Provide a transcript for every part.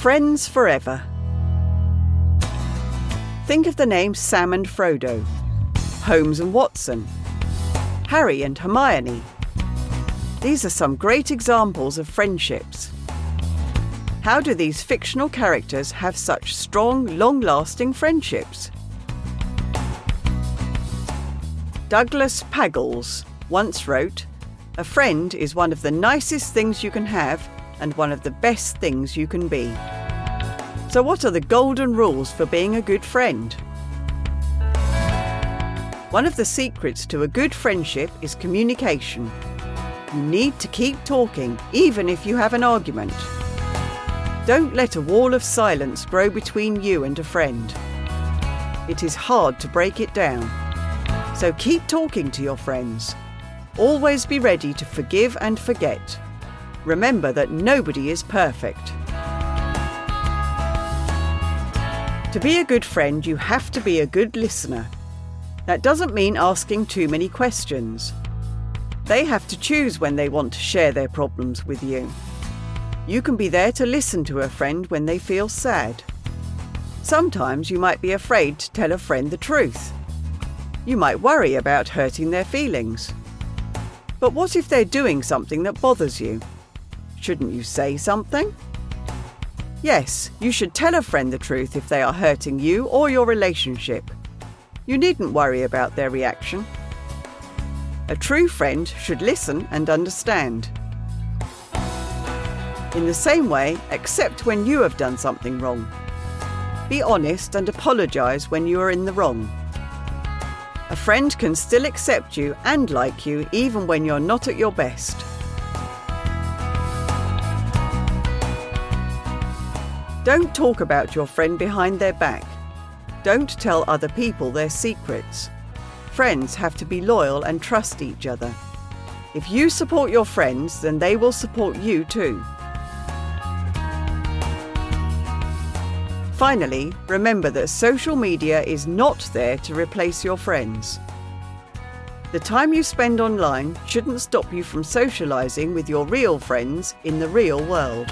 Friends forever. Think of the names Sam and Frodo, Holmes and Watson, Harry and Hermione. These are some great examples of friendships. How do these fictional characters have such strong, long-lasting friendships? Douglas Paggles once wrote, "A friend is one of the nicest things you can have and one of the best things you can be." So what are the golden rules for being a good friend? One of the secrets to a good friendship is communication. You need to keep talking, even if you have an argument. Don't let a wall of silence grow between you and a friend. It is hard to break it down. So keep talking to your friends. Always be ready to forgive and forget. Remember that nobody is perfect. To be a good friend, you have to be a good listener. That doesn't mean asking too many questions. They have to choose when they want to share their problems with you. You can be there to listen to a friend when they feel sad. Sometimes you might be afraid to tell a friend the truth. You might worry about hurting their feelings. But what if they're doing something that bothers you? Shouldn't you say something? Yes, you should tell a friend the truth if they are hurting you or your relationship. You needn't worry about their reaction. A true friend should listen and understand. In the same way, accept when you have done something wrong. Be honest and apologise when you are in the wrong. A friend can still accept you and like you even when you're not at your best. Don't talk about your friend behind their back. Don't tell other people their secrets. Friends have to be loyal and trust each other. If you support your friends, then they will support you too. Finally, remember that social media is not there to replace your friends. The time you spend online shouldn't stop you from socialising with your real friends in the real world.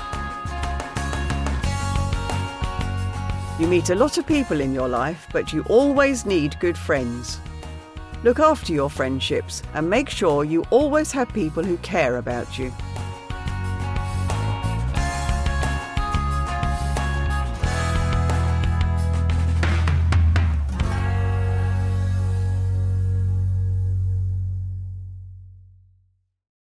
You meet a lot of people in your life, but you always need good friends. Look after your friendships and make sure you always have people who care about you.